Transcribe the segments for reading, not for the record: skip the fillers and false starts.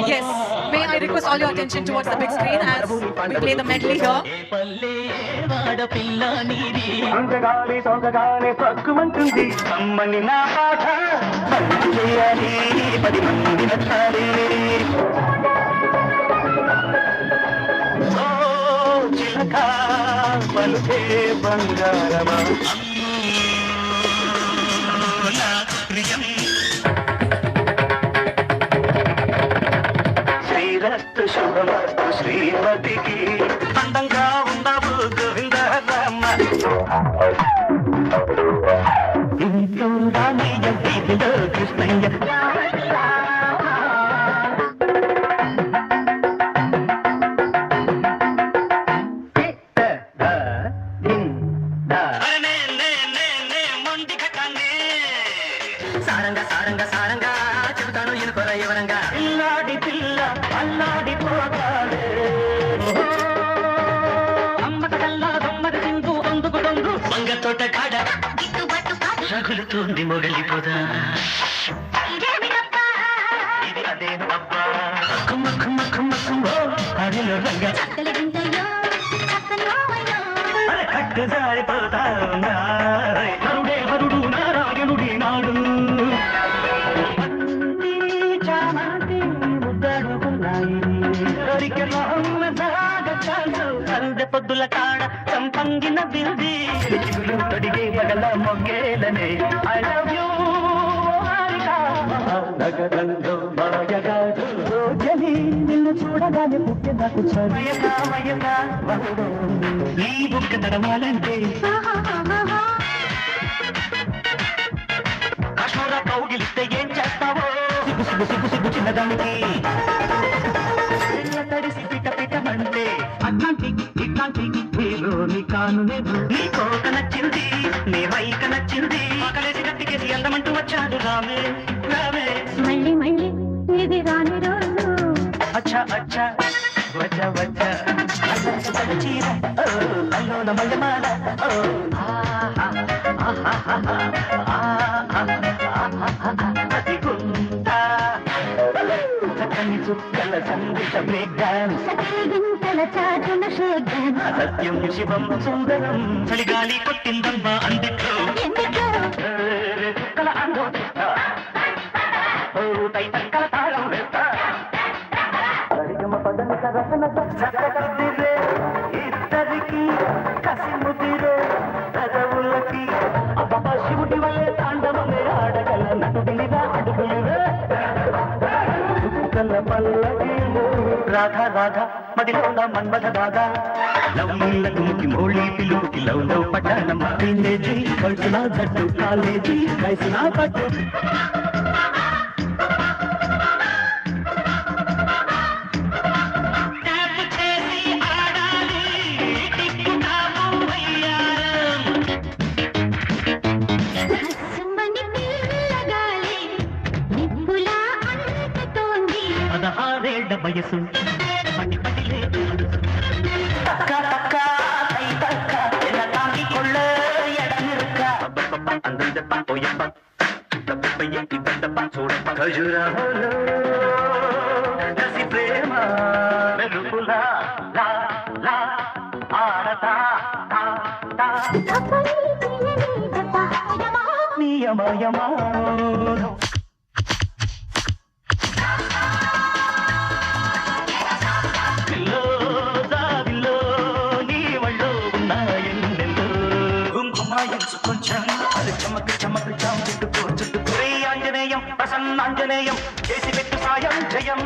Yes, may I request all your attention towards the big screen as we play the medley here. శ్రీరస్తు శుభమస్తు శ్రీమతికి అందంగా ఉండవు గోవింద రామ కృష్ణయ్య సారంగా సారంగా సారంగా చెబుతాను ఎనుకొర ఎవరంగా ఇల్లాడి పిల్ల అల్లాడి పోతాడే అమ్మకల్లా దమ్మది సింధు అందుకు దొందు వంగ తోట కాడ రగులుతోంది మొగలిపోదా ఇది అదేను అబ్బా కుమ్మ కుమ్మ కుమ్మ కుమ్మ అదిలో రంగా కట్టు జారిపోతా నరుడే హరుడు నారాయణుడి నాడు పొద్దుల కాడ సంపంగిన బిల్ది తొడిగే బగల మొగ్గేలనే ఐ లవ్ యూ నగరంలో మాయగాడు జని నిన్ను చూడగానే పుట్టే నాకు ఈ బుక్క తడమాలంటే కాశ్మీర కౌగిలిస్తే ఏం చేస్తావో సిగ్గు సిగ్గు సిగ్గు సిగ్గు చిన్నదానికి తడిసి పిట పిటమంటే అట్లాంటికి ఇట్లాంటికి హీరోని కాను నీ కోక నచ్చింది నీ వైక నచ్చింది కలిసి గట్టికేసి అందమంటూ వచ్చాడు రామే రామే మళ్ళీ మళ్ళీ ఇది రాని రోజు అచ్చా అచ్చా వచ్చా వచ్చా చీర అల్లోన మల్లెమాల అది గుంటా చక్కని చుక్కల సందేశ బ్రేక్ డాన్స్ సత్యం శివం సుందరం చలిగాలి కొట్టిందమ్మా అందుట్లో చుక్కల అందం తైతక్కల తాళం వేస్తా పదని రసన చక్కదిరే ఇద్దరికి కసి ముదిరే పెదవులకి అబ్బ శివుడి వల్లే తాండవమే ఆడగల నటుడినిగా అడుగులురే పల్లకీలు రాధా రాధా మదిలోన మన్మథ బాగా లవ్వుల తుముకి మోళీ పిలుపుకి లవ్ లవ్ పట్టణం టీనేజీ కలిసిన జట్టు కాలేజీ కలిసిన పట్టు వయసు పట్టి పట్టి లేదు తక్క తక్క తై తక్క ఎలా తాంగి కొళ్ళ ఎడమిరుక్క అబ్బబ్బ అందరిదప్ప పోయప్ప డబ్బయ్య ఇద్దప్ప చూడప్ప ఖజురాహోలో కసి ప్రేమ వెలుపులా లా లా ఆడతా తా తా నియమయమా కొంచెం అది చమకు చమకు చుట్టుకో చుట్టుకో ఆంజనేయం ప్రసన్నాంజనేయం చేసి పెట్టు సాయం జయం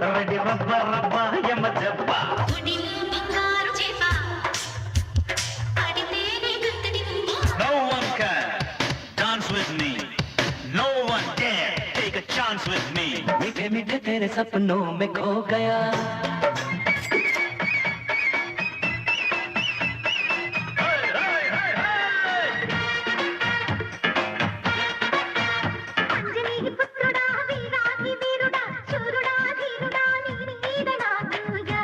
రెడీ రబ్బ రబ్బ యమ జబ్బ सपनों में खो गया అంజనీ పుత్రుడా వీరాది వీరుడా శూరుడా ధీరుడా నీ నీడనా దూయా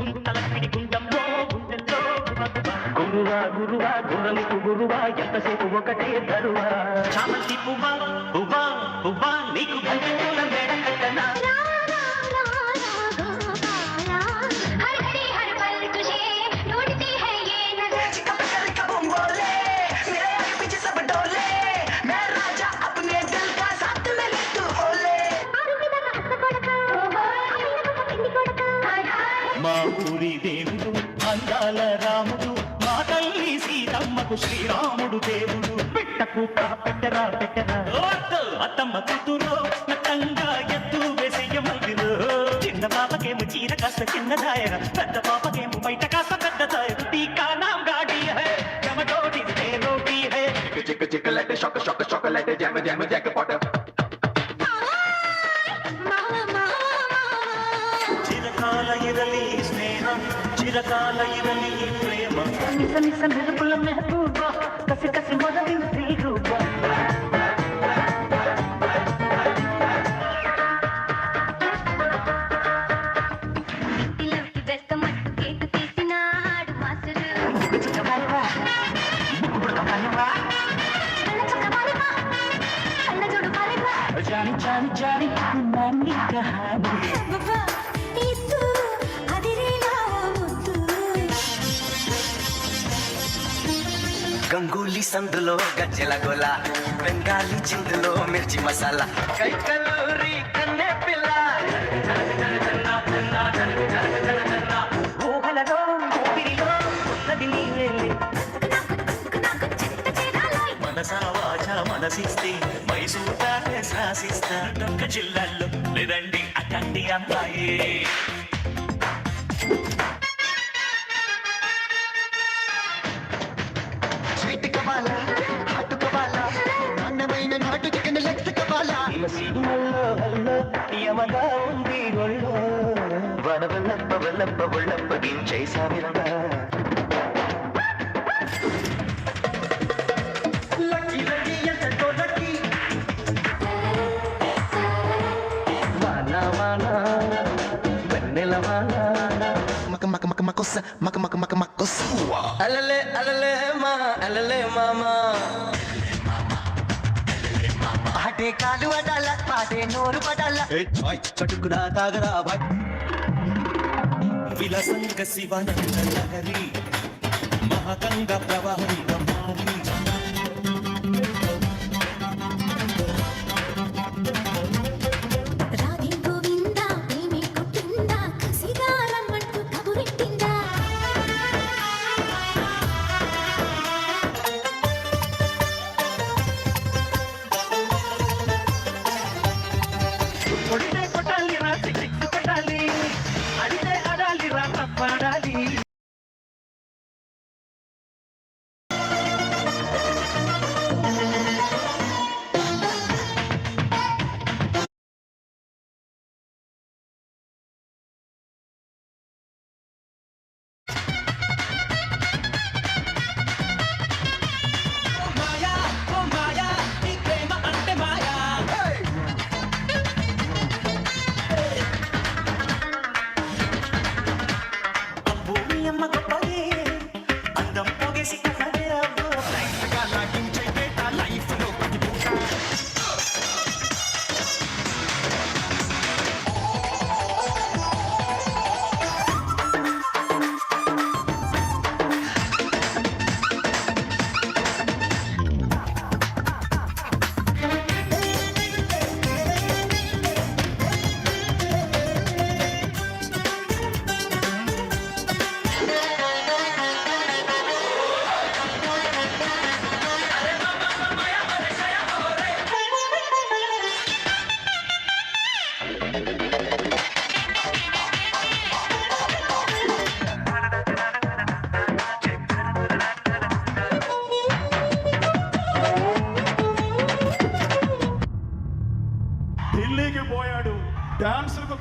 గుంతలకిడి గుండంలో గుండెల్లో గురువా గురువా గుర్రమికు గురువా ఎంతసేపు ఒకటే దరువా చామంతి పువ్వా పువ్వా పువ్వా నీకు బంతి పూల మేడ కట్టనా రా రా రా రా గోపాలా हर घड़ी हर पल तुझे ढूंढती है ये नजर మా ఊరి దేవుడు అందాల రాముడు మా తల్లి సీతమ్మకు శ్రీరాముడు దేవుడు పెట్టకు పెట్టరా పెట్టరా అత్తమ్మ కూతురు నట్టంగా ఎత్తు వేసేయమందిరు చిన్న పాపకేమో చీర కాస్త చిన్నదాయర పెద్ద పాపకేమో బయట కాస్త పెద్దదాయర టీకా నాం గాడి హై జమటోటి దే రోటీ హై Chick chick like the chocolate jam jackpot. చిరకాల ఇరలి స్నేహం చిరకాల ఇరలి ప్రేమ నిస నిస మెరుపుల మెహబూబ కసి కసి మొదటి రూప పిల్లకి బెస్ట్ మట్టు కేక్ తీసినాడు మాస్టర్ అన్న చూడు పారేవా జాని జాని జాని నాన్ని కహాని బాబా ఇత్తు అదిరేలా ముద్దు గంగూలీ సందులో గజ్జెల గోల బెంగాలీ చిందులో మిర్చి మసాలా కైకలూరి కన్నె పిల్ల ఊహలలో ఊపిరిలో ఉన్నది నీవే నాకు చిత్త చేరాలోయ్ మనసా వాచ మనసిస్తే మైసూటానే శాసిస్తా దొంగ జిల్లాల్లో లేదండి అటండి అమ్మాయి స్వీట్ కవాలా హాట్ కవాలా నాన్నమైన నాటు చికెన్ లెగ్స్ కవాలా సీమల్లో హల్లో యమగా ఉంది ఒళ్ళు వనవల్లప్ప వల్లప్ప ఒళ్ళప్ప గించేసావిరంగా లక్కీ లక్కీ ఎంతటో లక్కీ వానా వానా వెన్నెల వానా మక మక మక మకొస మక మక మక మకొస అలలే అలలే మా అలలే మామా ఆటే కాలు అడాల పాటే నోరు పడాల చటుకునా తాగరా భాయ్ విలసంగ శివనంద నగరి మహాగంగ ప్రవాహి గమారి రాధే గోవిందా ప్రేమే కొట్టిందా కసిగా రమ్మంటూ కబురెట్టిందా కొడితే కొట్టాలి రా సిక్స్ కొట్టాలి అడితే అడాలి రా తప్పాడాలి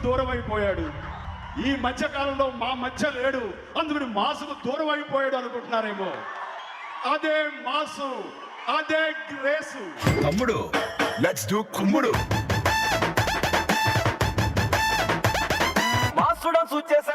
దూరం అయిపోయాడు. ఈ మధ్య కాలంలో మా మధ్య లేడు, అందుకని మాసుకు దూరం అయిపోయాడు అనుకుంటున్నారేమో. అదే మాసు, అదే గ్రేసు. తమ్ముడు లెట్స్ డు కుమ్ముడు. మాసుడం సూచేసే